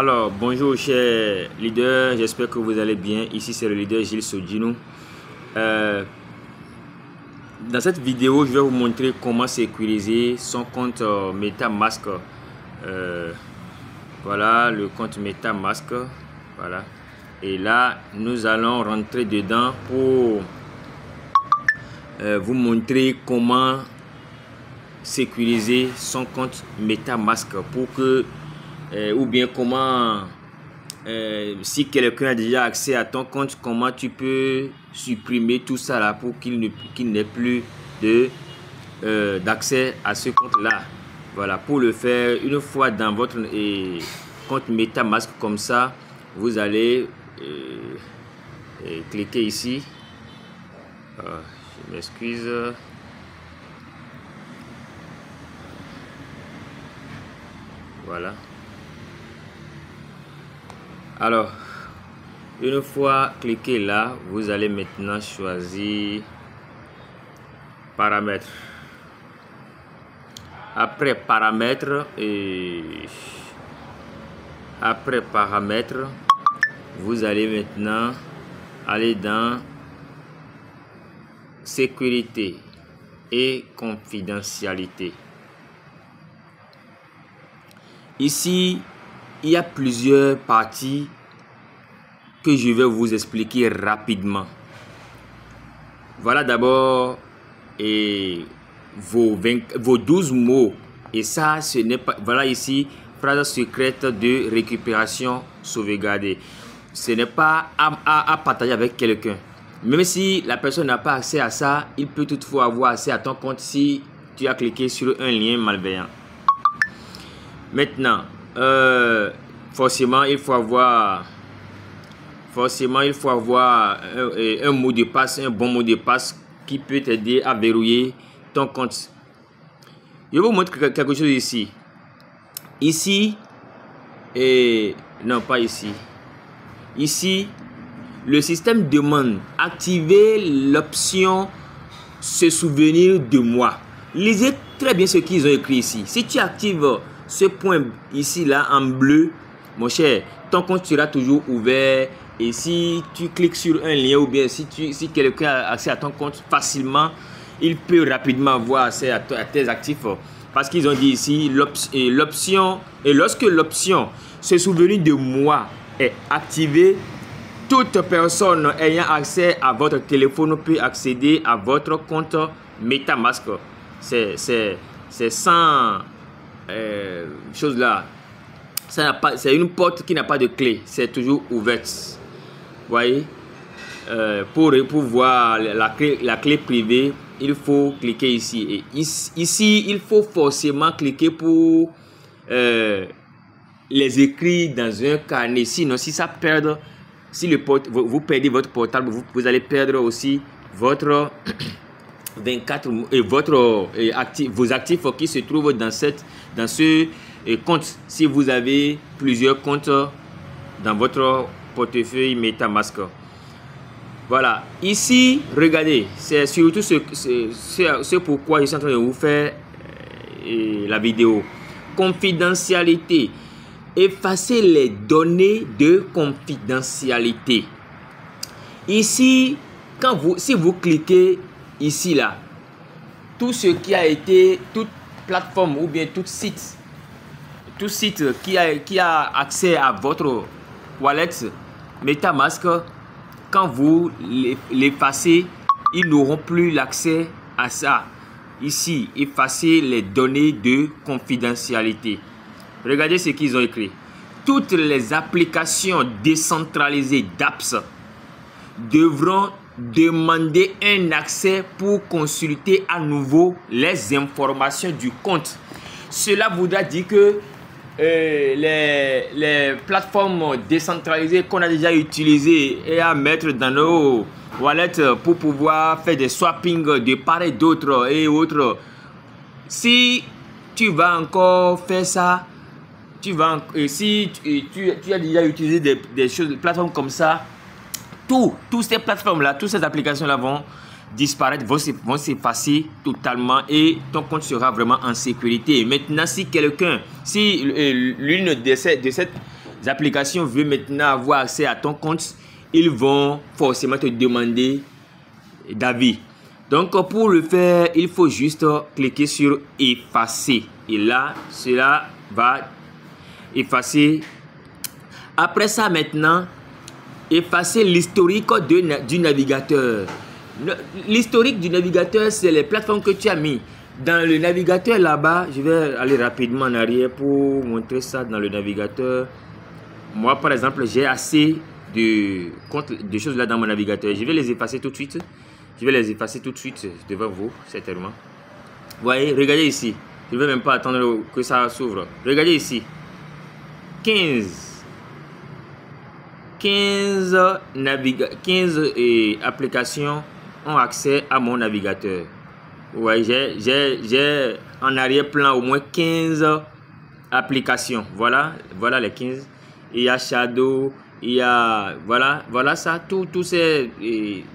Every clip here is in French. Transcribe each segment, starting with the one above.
Alors, bonjour chers leaders, j'espère que vous allez bien. Ici c'est le leader Gilles Sodjinou. Dans cette vidéo, je vais vous montrer comment sécuriser son compte MetaMask. Voilà le compte MetaMask. Voilà. Et là, nous allons rentrer dedans pour vous montrer comment sécuriser son compte MetaMask pour que ou bien comment si quelqu'un a déjà accès à ton compte, comment tu peux supprimer tout ça là pour qu'il n'ait plus de d'accès à ce compte là. Voilà, pour le faire, une fois dans votre compte MetaMask comme ça, vous allez cliquer ici. Je m'excuse. Voilà. Alors, une fois cliqué là, vous allez maintenant choisir paramètres. Après paramètres, vous allez maintenant aller dans sécurité et confidentialité. Ici, il y a plusieurs parties que je vais vous expliquer rapidement. Voilà d'abord vos 12 mots. Et ça, ce n'est pas... Voilà ici, phrase secrète de récupération sauvegardée. Ce n'est pas à partager avec quelqu'un. Même si la personne n'a pas accès à ça, il peut toutefois avoir accès à ton compte si tu as cliqué sur un lien malveillant. Maintenant, forcément il faut avoir un mot de passe, un bon mot de passe qui peut t'aider à verrouiller ton compte. Je vous montre quelque chose ici. Non, pas ici. Ici, le système demande activer l'option se souvenir de moi. Lisez très bien ce qu'ils ont écrit ici. Si tu actives ce point ici là en bleu, mon cher, ton compte sera toujours ouvert. Et si tu cliques sur un lien ou bien si quelqu'un a accès à ton compte facilement, il peut rapidement avoir accès à tes actifs. Parce qu'ils ont dit ici l'option, et lorsque l'option se souvenir de moi est activée, toute personne ayant accès à votre téléphone peut accéder à votre compte MetaMask. C'est sans chose là. C'est une porte qui n'a pas de clé, c'est toujours ouverte. Vous voyez, pour voir la clé privée, il faut cliquer ici. Et ici, il faut forcément cliquer pour les écrire dans un carnet. Sinon, si ça perd, si vous perdez votre portable, vous allez perdre aussi votre 24 et vos actifs qui se trouvent dans ce compte. Si vous avez plusieurs comptes dans votre portefeuille MetaMask. Voilà, ici regardez, c'est surtout ce pourquoi je suis en train de vous faire la vidéo. Confidentialité. Effacer les données de confidentialité. Ici, si vous cliquez ici là, tout ce qui a été, toute plateforme ou bien tout site qui a accès à votre wallet MetaMask, quand vous l'effacez, ils n'auront plus l'accès à ça. Ici, effacer les données de confidentialité. Regardez ce qu'ils ont écrit. Toutes les applications décentralisées d'apps devront demander un accès pour consulter à nouveau les informations du compte. Cela voudra dire que les plateformes décentralisées qu'on a déjà utilisées et à mettre dans nos wallets pour pouvoir faire des swapping de part et d'autre et autres. Si tu vas encore faire ça, si tu as déjà utilisé des choses, des plateformes comme ça, toutes ces plateformes là, toutes ces applications là vont disparaître, vont s'effacer totalement et ton compte sera vraiment en sécurité. Maintenant, si l'une de applications veulent maintenant avoir accès à ton compte, ils vont forcément te demander d'avis. Donc pour le faire, il faut juste cliquer sur effacer. Et là, cela va effacer. Après ça maintenant, effacer l'historique du navigateur. L'historique du navigateur, c'est les plateformes que tu as mis. Dans le navigateur là-bas, je vais aller rapidement en arrière pour montrer ça dans le navigateur. Moi par exemple, j'ai assez de choses là dans mon navigateur. Je vais les effacer tout de suite. Je vais les effacer tout de suite devant vous, certainement. Vous voyez, regardez ici. Je ne vais même pas attendre que ça s'ouvre. Regardez ici. 15 applications ont accès à mon navigateur. Vous voyez, j'ai en arrière-plan au moins 15 applications. Voilà les 15. Il y a Shadow. Il y a, voilà ça, tous ces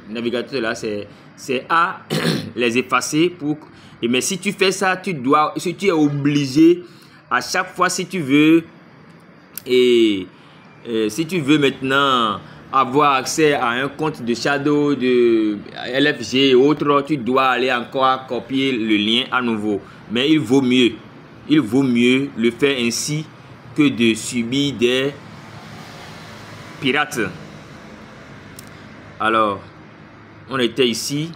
navigateurs là, c'est à les effacer mais si tu fais ça, tu es obligé à chaque fois, si tu veux maintenant avoir accès à un compte de Shadow, de LFG et autres, tu dois aller encore copier le lien à nouveau. Mais il vaut mieux le faire ainsi que de subir des pirates. Alors, on était ici,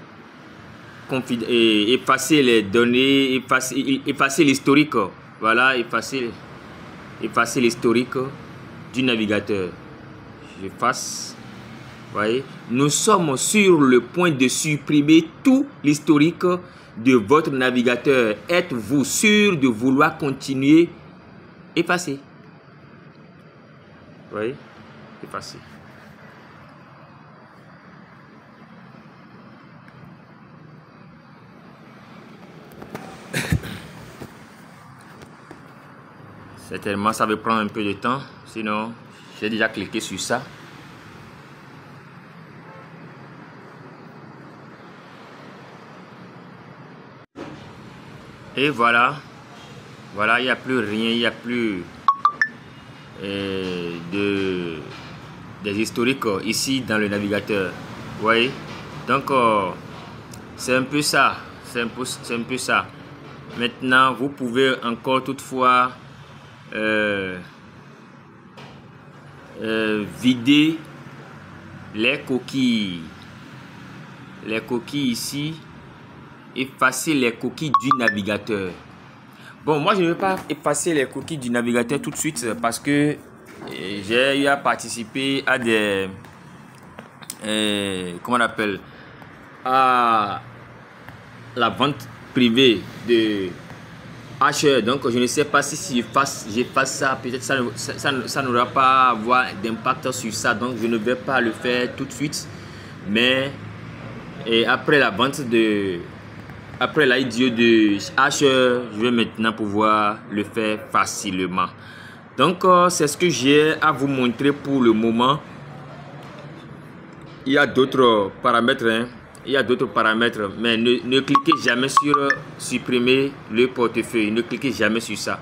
effacer les données, effacer l'historique. Voilà, effacer l'historique du navigateur. J'efface. Voyez, nous sommes sur le point de supprimer tout l'historique de votre navigateur. Êtes-vous sûr de vouloir continuer? Effacer. Voyez, effacer. Certainement, ça va prendre un peu de temps. Sinon, j'ai déjà cliqué sur ça. Et voilà, il n'y a plus rien, il n'y a plus des historiques ici dans le navigateur. Vous voyez, donc c'est un peu ça, c'est un peu ça. Maintenant, vous pouvez encore toutefois vider les coquilles ici. Effacer les coquilles du navigateur. Bon, moi je ne vais pas effacer les coquilles du navigateur tout de suite parce que j'ai eu à participer à des comment on appelle, à la vente privée de Asher. Donc je ne sais pas si j'efface ça, peut-être ça n'aura pas avoir d'impact sur ça, donc je ne vais pas le faire tout de suite. Mais après la vente après l'IDO de Asher, je vais maintenant pouvoir le faire facilement. Donc, c'est ce que j'ai à vous montrer pour le moment. Il y a d'autres paramètres, hein. Il y a d'autres paramètres, mais ne cliquez jamais sur supprimer le portefeuille. Ne cliquez jamais sur ça.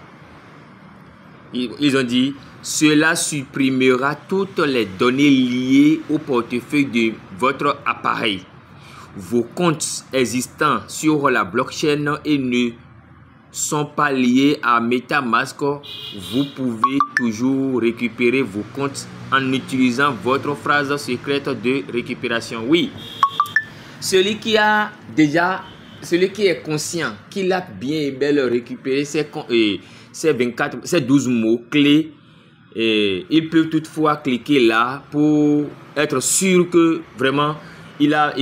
Ils ont dit, cela supprimera toutes les données liées au portefeuille de votre appareil. Vos comptes existants sur la blockchain et ne sont pas liés à MetaMask, vous pouvez toujours récupérer vos comptes en utilisant votre phrase secrète de récupération. Oui, celui qui est conscient qu'il a bien et bien récupéré ces 12 mots-clés, il peut toutefois cliquer là pour être sûr que vraiment il a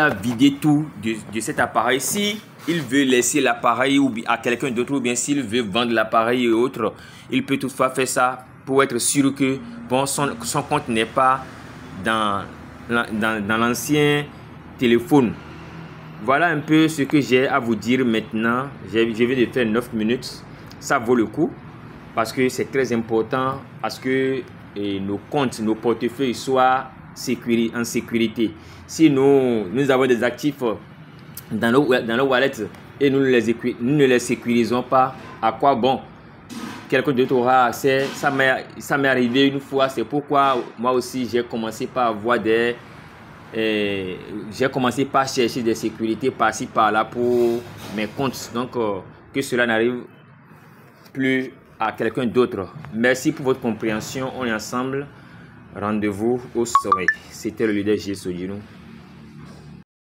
vidé tout de cet appareil. Si il veut laisser l'appareil à quelqu'un d'autre, ou bien s'il veut vendre l'appareil et autres, il peut toutefois faire ça pour être sûr que bon, son compte n'est pas dans l'ancien téléphone. Voilà un peu ce que j'ai à vous dire maintenant. Je viens de faire 9 minutes. Ça vaut le coup parce que c'est très important à ce que nos comptes, nos portefeuilles soient en sécurité. Si nous avons des actifs dans nos wallets et nous ne les sécurisons pas, à quoi bon? quelqu'un d'autre aura accès. Ça m'est arrivé une fois. C'est pourquoi moi aussi j'ai commencé par avoir j'ai commencé par chercher des sécurités par-ci par-là pour mes comptes. Donc que cela n'arrive plus à quelqu'un d'autre. Merci pour votre compréhension. On est ensemble. Rendez-vous au sommet. C'était le leader J. Sodinou.